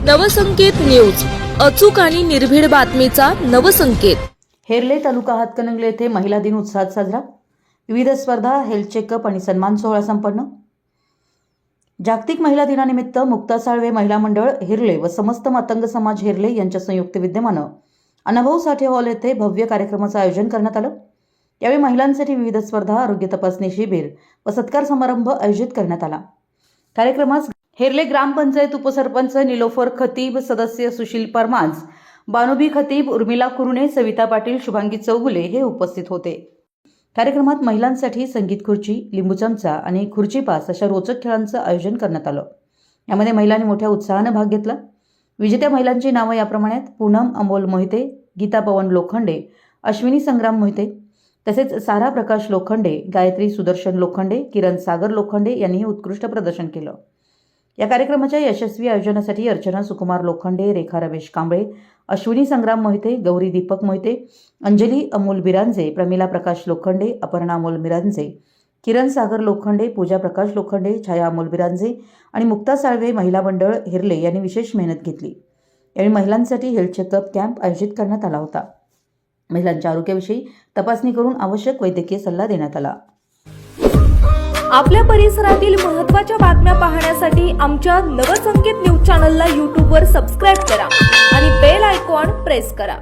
Navsanket news, अचूक आणि निर्भीड बातमीचा नवसंकेत। हेरले तालुका हातकणंगले येथे महिला दिन उत्साहात साजरा। विविध स्पर्धा, हेल्थ चेकअप आणि सन्मान सोहळा संपन्न। जागतिक महिला दिनानिमित्त मुक्ता साळवे महिला मंडळ हेरले व समस्त मातंग समाज हेरले यांच्या संयुक्त विद्यमाने अनुभव साठे हॉल येथे भव्य कार्यक्रमाचे आयोजन करण्यात आले। यावेळी महिलांसाठी विविध स्पर्धा, आरोग्य तपासणी शिबिर व सत्कार समारंभ आयोजित करण्यात आला। कार्यक्रमास हेरले ग्रामपंचायत उपसरपंच निलोफर खतीब, सदस्य सुशील परमाज, बानुबी खतीब, उर्मिला कुरुणे, सविता पाटील, शुभांगी चौगुले हे उपस्थित होते। कार्यक्रमात महिलांसाठी संगीत खुर्ची, लिंबू चमचा आणि खुर्ची पास अशा रोचक खेळांचं आयोजन करण्यात आलं। यामध्ये महिलांनी मोठ्या उत्साहाने भाग घेतला। विजेत्या महिलांची नावे याप्रमाणे आहेत: पूनम अमोल मोहिते, गीता पवन लोखंडे, अश्विनी संग्राम मोहिते, तसेच सारा प्रकाश लोखंडे, गायत्री सुदर्शन लोखंडे, किरण सागर लोखंडे यांनीही उत्कृष्ट प्रदर्शन केलं। या कार्यक्रमाच्या यशस्वी आयोजनासाठी अर्चना सुकुमार लोखंडे, रेखा रमेश कांबळे, अश्विनी संग्राम मोहिते, गौरी दीपक मोहिते, अंजली अमोल बिरांजे, प्रमिला प्रकाश लोखंडे, अपर्णा अमोल बिरांजे, किरण सागर लोखंडे, पूजा प्रकाश लोखंडे, छाया अमोल बिरांजे आणि मुक्ता साळवे महिला मंडळ हेरले यांनी विशेष मेहनत घेतली। यावेळी महिलांसाठी हेल्थ चेकअप कॅम्प आयोजित करण्यात आला होता। महिलांच्या आरोग्याविषयी तपासणी करून आवश्यक वैद्यकीय सल्ला देण्यात आला। आपल्या परिसरातील महत्त्वाच्या बातम्या पाहण्यासाठी आमच्या नवसंकेत न्यूज चॅनलला YouTube वर सबस्क्राइब करा आणि बेल आयकॉन प्रेस करा।